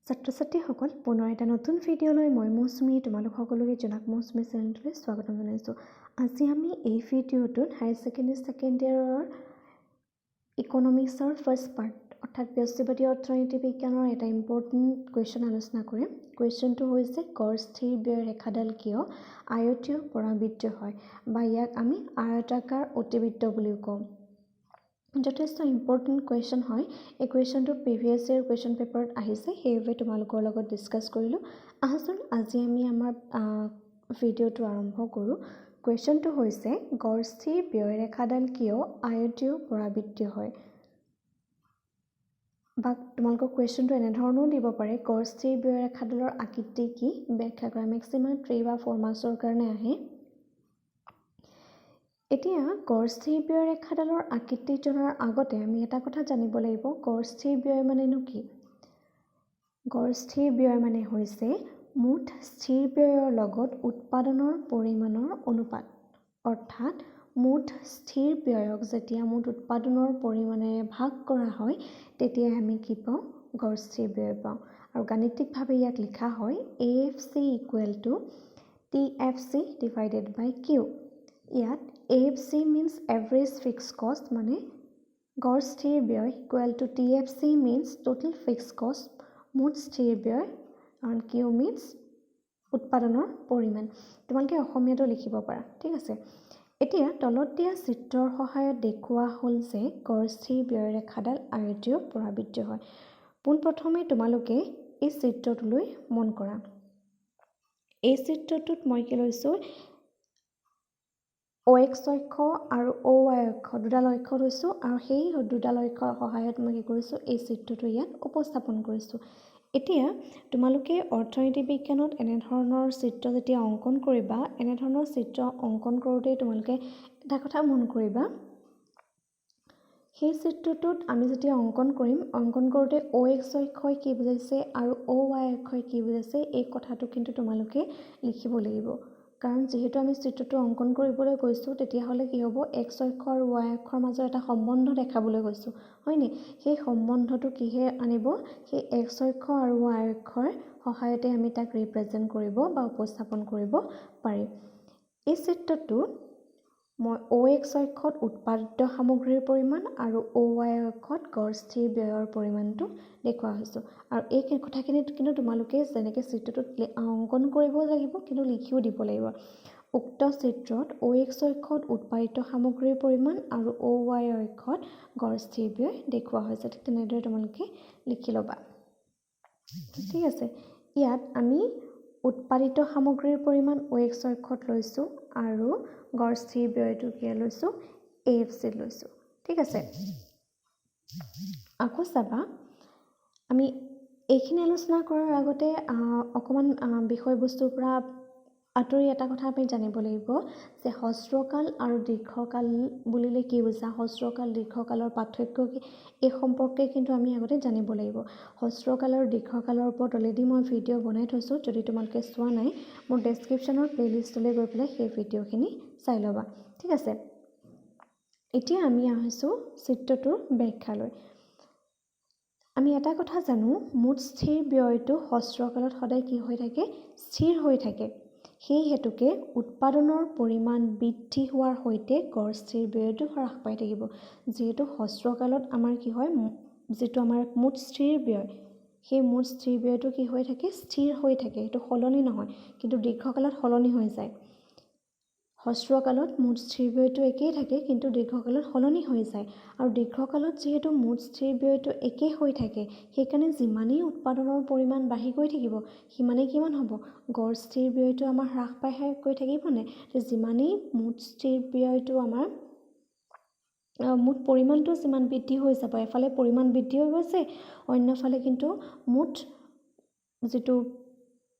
ছাত্ৰ-ছাত্ৰীসকল পুনৰ এটা নতুন ভিডিঅ'লৈ মই মৌচুমী তোমালোক সকলোকে জনাক মৌচুমী চেনেলটোলৈ স্বাগতম জনাইছোঁ। আজি আমি এই ভিডিঅ'টোত হায়াৰ ছেকেণ্ডেৰী ছেকেণ্ড ইয়াৰৰ ইকনমিক্সৰ ফাৰ্ষ্ট পাৰ্ট অৰ্থাৎ ব্যষ্টিবাদী অৰ্থনীতি বিজ্ঞানৰ এটা ইম্পৰ্টেণ্ট কুৱেশ্যন আলোচনা কৰিম। কুৱেশ্যনটো হৈছে গড় স্থিৰ ব্যয় ৰেখাডাল কিয় আয়তীয় পৰাবৃত্ত হয় বা ইয়াক আমি আয়তাকাৰ অতিবৃত্ত বুলিও কওঁ। যথেষ্ট ইম্পৰ্টেণ্ট কুৱেশ্যন হয়। এই কুৱেশ্যনটো প্ৰিভিয়াছ ইয়াৰ কুৱেশ্যন পেপাৰত আহিছে, সেইবাবে তোমালোকৰ লগত ডিছকাছ কৰিলোঁ। আহচোন আজি আমি আমাৰ ভিডিঅ'টো আৰম্ভ কৰোঁ। কুৱেশ্যনটো হৈছে গড় স্থিৰ ব্যয় ৰেখাডাল কিয় আয়তীয় পৰাবৃত্ত হয়, বা তোমালোকৰ কুৱেশ্যনটো এনেধৰণেও দিব পাৰে গড় স্থিৰ ব্যয় ৰেখাডালৰ আকৃতি কি ব্যাখ্যা কৰা। মেক্সিমাম 3 বা 4 মাৰ্কছৰ কাৰণে আহে। এতিয়া গড় স্থিৰ ব্যয় ৰেখাডালৰ আকৃতি জনাৰ আগতে আমি এটা কথা জানিব লাগিব, গড় স্থিৰ ব্যয় মানেনো কি। গড় স্থিৰ ব্যয় মানে হৈছে মুঠ স্থিৰ ব্যয়ৰ লগত উৎপাদনৰ পৰিমাণৰ অনুপাত। অৰ্থাৎ মুঠ স্থিৰ ব্যয়ক যেতিয়া মুঠ উৎপাদনৰ পৰিমাণেৰে ভাগ কৰা হয় তেতিয়া আমি কি পাওঁ, গড় স্থিৰ ব্যয় পাওঁ। আৰু গাণিতিকভাৱে ইয়াক লিখা হয় AFC = TFC ডিভাইডেড বাই Q। ইয়াত AFC মিনছ এভাৰেজ ফিক্সড কষ্ট মানে গড় স্থিৰ ব্যয় = TFC মিনছ টোটেল ফিক্সড কষ্ট মুঠ স্থিৰ ব্যয়, আৰু Q মিনছ উৎপাদনৰ পৰিমাণ। তোমালোকে অসমীয়াটো লিখিব পাৰা, ঠিক আছে। এতিয়া তলত দিয়া চিত্ৰৰ সহায়ত দেখুওৱা হ'ল যে গড় স্থিৰ ব্যয় ৰেখাডাল আয়তীয় পৰাবৃত্ত হয়। পোনপ্ৰথমে তোমালোকে এই চিত্ৰটোলৈ মন কৰা। এই চিত্ৰটোত মই কি লৈছোঁ, OX অক্ষ আৰু OY অক্ষ দুডাল অক্ষ লৈছোঁ, আৰু সেই দুডাল অক্ষৰ সহায়ত মই কি কৰিছোঁ, এই চিত্ৰটো ইয়াত উপস্থাপন কৰিছোঁ। এতিয়া তোমালোকে অৰ্থনীতি বিজ্ঞানত এনেধৰণৰ চিত্ৰ যেতিয়া অংকন কৰিবা, এনেধৰণৰ চিত্ৰ অংকন কৰোঁতে তোমালোকে এটা কথা মন কৰিবা, সেই চিত্ৰটোত আমি যেতিয়া অংকন কৰিম, অংকন কৰোঁতে OX অক্ষই কি বুজাইছে আৰু OY অক্ষই কি বুজাইছে এই কথাটো কিন্তু তোমালোকে লিখিব লাগিব। কাৰণ যিহেতু আমি চিত্ৰটো অংকন কৰিবলৈ গৈছোঁ, তেতিয়াহ'লে কি হ'ব, X অক্ষ আৰু Y অক্ষৰ মাজত এটা সম্বন্ধ দেখাবলৈ গৈছোঁ, হয়নে। সেই সম্বন্ধটো কিহে আনিব, সেই X অক্ষ আৰু Y অক্ষৰ সহায়তে আমি তাক ৰিপ্ৰেজেণ্ট কৰিব বা উপস্থাপন কৰিব পাৰিম। এই চিত্ৰটো মই OX অক্ষত উৎপাদিত সামগ্ৰীৰ পৰিমাণ আৰু OY অক্ষত গড় স্থিৰ ব্যয়ৰ পৰিমাণটো দেখুওৱা হৈছোঁ। আৰু এই কথাখিনি কিন্তু তোমালোকে যেনেকৈ চিত্ৰটোত অংকন কৰিব লাগিব কিন্তু লিখিও দিব লাগিব। উক্ত চিত্ৰত OX অক্ষত উৎপাদিত সামগ্ৰীৰ পৰিমাণ আৰু OY অক্ষত গড় স্থিৰ ব্যয় দেখুওৱা হৈছে। ঠিক তেনেদৰে তোমালোকে লিখি ল'বা, ঠিক আছে। ইয়াত আমি উৎপাদিত সামগ্ৰীৰ পৰিমাণ OX অক্ষত লৈছোঁ আৰু গড় স্থিৰ ব্যয়টো কি লৈছোঁ, AFC লৈছোঁ, ঠিক আছে। আকৌ চাবা, আমি এইখিনি আলোচনা কৰাৰ আগতে অকণমান বিষয়বস্তুৰ পৰা আঁতৰি এটা কথা আমি জানিব লাগিব যে হ্ৰস্বকাল আৰু দীৰ্ঘকাল বুলিলে কি বুজা, হ্ৰস্বকাল দীৰ্ঘকালৰ পাৰ্থক্য কি, এই সম্পৰ্কে কিন্তু আমি আগতে জানিব লাগিব। হ্ৰস্বকাল আৰু দীৰ্ঘকালৰ ওপৰত অলৰেডি মই ভিডিঅ' বনাই থৈছোঁ, যদি তোমালোকে চোৱা নাই মোৰ ডেছক্ৰিপশ্যনৰ প্লে'লিষ্টলৈ গৈ পেলাই সেই ভিডিঅ'খিনি চাই ল'বা, ঠিক আছে। এতিয়া আমি আহিছোঁ চিত্ৰটোৰ ব্যাখ্যালৈ। আমি এটা কথা জানো, মুঠ স্থিৰ ব্যয়টো হ্ৰস্বকালত সদায় কি হৈ থাকে, স্থিৰ হৈ থাকে। সেই হেতুকে উৎপাদনৰ পৰিমাণ বৃদ্ধি হোৱাৰ সৈতে গড় স্থিৰ ব্যয়টো হ্ৰাস পাই থাকিব। যিহেতু হ্ৰস্বকালত আমাৰ কি হয়, যিটো আমাৰ মুঠ স্থিৰ ব্যয়, সেই মুঠ স্থিৰ ব্যয়টো কি হৈ থাকে, স্থিৰ হৈ থাকে, সেইটো সলনি নহয়। কিন্তু দীৰ্ঘকালত সলনি হৈ যায়। হ্ৰস্বকালত মুঠ স্থিৰ ব্যয়টো একেই থাকে, কিন্তু দীৰ্ঘকালত সলনি হৈ যায়। আৰু দীৰ্ঘকালত যিহেতু মুঠ স্থিৰ ব্যয়টো একেই হৈ থাকে, সেইকাৰণে যিমানেই উৎপাদনৰ পৰিমাণ বাঢ়ি গৈ থাকিব সিমানেই কিমান হ'ব, গড় স্থিৰ ব্যয়টো আমাৰ হ্ৰাস পাই গৈ থাকিবনে। যিমানেই মুঠ স্থিৰ ব্যয়টো আমাৰ মুঠ পৰিমাণটো যিমান বৃদ্ধি হৈ যাব, এফালে পৰিমাণ বৃদ্ধি হৈ গৈছে, অন্যফালে কিন্তু মুঠ যিটো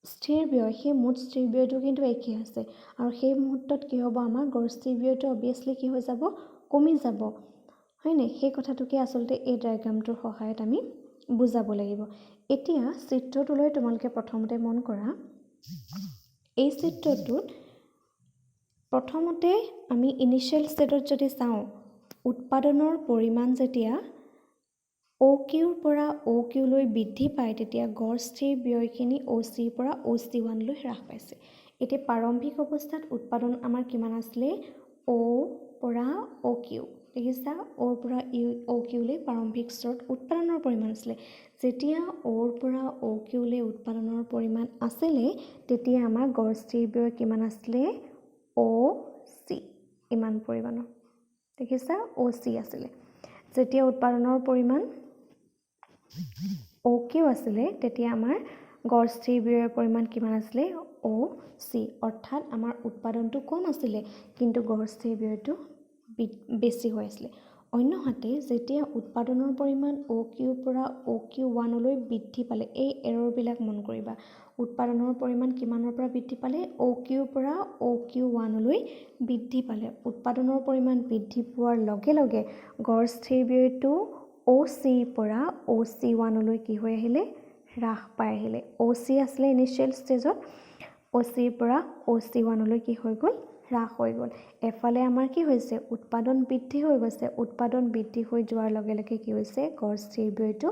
স্থিৰ ব্যয়, সেই মুঠ স্থিৰ ব্যয়টো কিন্তু একেই আছে। আৰু সেই মুহূৰ্তত কি হ'ব, আমাৰ গড় স্থিৰ ব্যয়টো অবভিয়াছলি কি হৈ যাব, কমি যাব, হয়নে। সেই কথাটোকে আচলতে এই ডায়েগ্ৰামটোৰ সহায়ত আমি বুজাব লাগিব। এতিয়া চিত্ৰটোলৈ তোমালোকে প্ৰথমতে মন কৰা। এই চিত্ৰটোত প্ৰথমতে আমি ইনিচিয়েল ষ্টেটত যদি চাওঁ, উৎপাদনৰ পৰিমাণ যেতিয়া OQৰ পৰা OQ লৈ বৃদ্ধি পায় তেতিয়া গড় স্থিৰ ব্যয়খিনি OCৰ পৰা OC1 লৈ হ্ৰাস পাইছে। এতিয়া প্ৰাৰম্ভিক অৱস্থাত উৎপাদন আমাৰ কিমান আছিলে O পৰা OQ দেখিছা O পৰা OQ লৈ প্ৰাৰম্ভিক স্তৰত উৎপাদনৰ পৰিমাণ আছিলে। যেতিয়া O পৰা OQ লৈ উৎপাদনৰ পৰিমাণ আছিলে তেতিয়া আমাৰ গড় স্থিৰ ব্যয় কিমান আছিলে OC ইমান পৰিমাণৰ দেখিছা OC আছিলে। যেতিয়া উৎপাদনৰ পৰিমাণ OQ আছিলে তেতিয়া আমাৰ গড় স্থিৰ ব্যয়ৰ পৰিমাণ কিমান আছিলে OC অৰ্থাৎ আমাৰ উৎপাদনটো কম আছিলে কিন্তু গড় স্থিৰ ব্যয়টো বেছি হৈ আছিলে। অন্যহাতে যেতিয়া উৎপাদনৰ পৰিমাণ OQৰ পৰা OQ1 লৈ বৃদ্ধি পালে এই এৰৰবিলাক মন কৰিবা উৎপাদনৰ পৰিমাণ কিমানৰ পৰা বৃদ্ধি পালে OQৰ পৰা OQ1 লৈ বৃদ্ধি পালে উৎপাদনৰ পৰিমাণ বৃদ্ধি পোৱাৰ লগে লগে গড় স্থিৰ ব্যয়টো OCৰ পৰা OC1 লৈ কি হৈ আহিলে হ্ৰাস পাই আহিলে। OC আছিলে ইনিচিয়েল ষ্টেজত OCৰ পৰা OC1 লৈ কি হৈ গ'ল হ্ৰাস হৈ গ'ল। এফালে আমাৰ কি হৈছে উৎপাদন বৃদ্ধি হৈ গৈছে উৎপাদন বৃদ্ধি হৈ যোৱাৰ লগে লগে কি হৈছে গড় স্থিৰ ব্যয়টো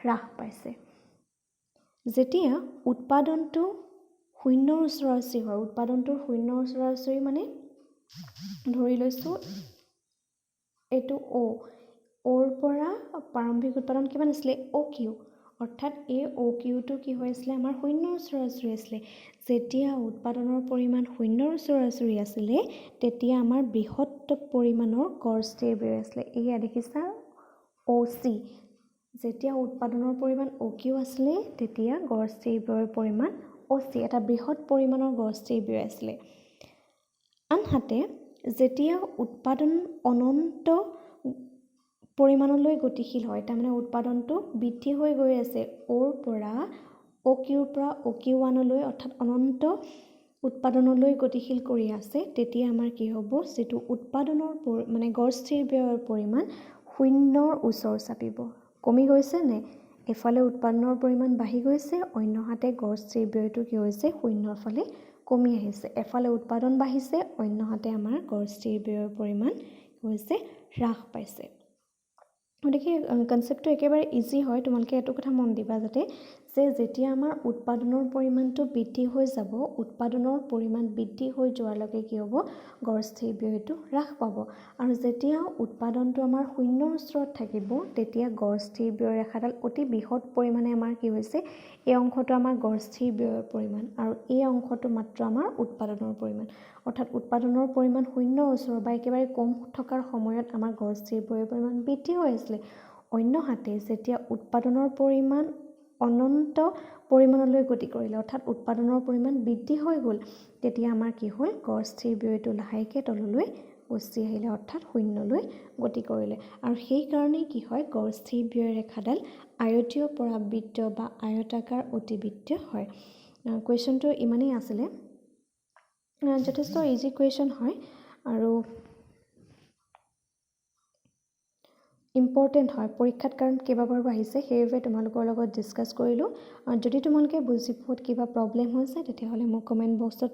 হ্ৰাস পাইছে। যেতিয়া উৎপাদনটো শূন্যৰ ওচৰা-ওচৰি হয় উৎপাদনটোৰ শূন্যৰ ওচৰা-ওচৰি মানে ধৰি লৈছোঁ এইটো Oৰ পৰা প্ৰাৰম্ভিক উৎপাদন কিমান আছিলে OQ অৰ্থাৎ এই OQটো কি হৈ আছিলে আমাৰ শূন্যৰ ওচৰা-ওচৰি আছিলে। যেতিয়া উৎপাদনৰ পৰিমাণ শূন্যৰ ওচৰা-ওচৰি আছিলে তেতিয়া আমাৰ বৃহৎ পৰিমাণৰ গড় স্থিৰ ব্যয় আছিলে। এয়া দেখিছা OC যেতিয়া উৎপাদনৰ পৰিমাণ OQ আছিলে তেতিয়া গড় স্থিৰ ব্যয়ৰ পৰিমাণ OC এটা বৃহৎ পৰিমাণৰ গড় স্থিৰ ব্যয় আছিলে। আনহাতে যেতিয়া উৎপাদন অনন্ত পৰিমাণলৈ গতিশীল হয় তাৰমানে উৎপাদনটো বৃদ্ধি হৈ গৈ আছে Oৰ পৰা OQৰ পৰা OQ1 লৈ অৰ্থাৎ অনন্ত উৎপাদনলৈ গতিশীল কৰি আছে তেতিয়া আমাৰ কি হ'ব যেটো উৎপাদনৰ মানে গড় স্থিৰ ব্যয়ৰ পৰিমাণ শূন্যৰ ওচৰ চাপিব কমি গৈছে নে এফালে উৎপাদনৰ পৰিমাণ বাঢ়ি গৈছে অন্যহাতে গড় স্থিৰ ব্যয়টো কি হৈছে শূন্যৰ ফালে কমি আহিছে। এফালে উৎপাদন বাঢ়িছে অন্যহাতে আমাৰ গড় স্থিৰ ব্যয়ৰ পৰিমাণ হৈছে হ্ৰাস পাইছে। গতিকে কনচেপ্টটো একেবাৰে ইজি হয় তোমালোকে এইটো কথা মন দিবা যাতে যে যেতিয়া আমাৰ উৎপাদনৰ পৰিমাণটো বৃদ্ধি হৈ যাব উৎপাদনৰ পৰিমাণ বৃদ্ধি হৈ যোৱাৰ লগে কি হ'ব গড় স্থিৰ ব্যয়টো হ্ৰাস পাব আৰু যেতিয়া উৎপাদনটো আমাৰ শূন্যৰ ওচৰত থাকিব তেতিয়া গড় স্থিৰ ব্যয় ৰেখাডাল অতি বৃহৎ পৰিমাণে আমাৰ কি হৈছে এই অংশটো আমাৰ গড় স্থিৰ ব্যয়ৰ পৰিমাণ আৰু এই অংশটো মাত্ৰ আমাৰ উৎপাদনৰ পৰিমাণ অৰ্থাৎ উৎপাদনৰ পৰিমাণ শূন্যৰ ওচৰত বা একেবাৰে কম থকাৰ সময়ত আমাৰ গড় স্থিৰ ব্যয়ৰ পৰিমাণ বৃদ্ধি হৈ আছিলে। অন্যহাতে যেতিয়া উৎপাদনৰ পৰিমাণ অনন্ত পৰিমাণলৈ গতি কৰিলে অৰ্থাৎ উৎপাদনৰ পৰিমাণ বৃদ্ধি হৈ গ'ল তেতিয়া আমাৰ কি হ'ল গড় স্থিৰ ব্যয়টো লাহেকৈ তললৈ গুচি আহিলে অৰ্থাৎ শূন্যলৈ গতি কৰিলে আৰু সেই কাৰণেই কি হয় গড় স্থিৰ ব্যয় ৰেখাডাল আয়তীয় পৰাবৃত্ত বা আয়তাকাৰ অতিবৃত্ত হয়। কুৱেশ্যনটো ইমানেই আছিলে যথেষ্ট ইজি কুৱেশ্যন হয় আৰু ইম্পৰ্টেণ্ট হয় পৰীক্ষাত কাৰণ কেইবাবাৰো আহিছে সেইবাবে তোমালোকৰ লগত ডিছকাছ কৰিলোঁ। যদি তোমালোকে বুজি পোৱাত কিবা প্ৰব্লেম হৈছে তেতিয়াহ'লে মোক কমেণ্ট বক্সত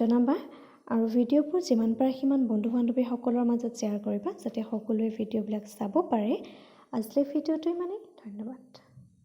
জনাবা আৰু ভিডিঅ'বোৰ যিমান পাৰে সিমান বন্ধু বান্ধৱীসকলৰ মাজত শ্বেয়াৰ কৰিবা যাতে সকলোৱে ভিডিঅ'বিলাক চাব পাৰে। আজিলৈ ভিডিঅ'টো ইমানেই ধন্যবাদ।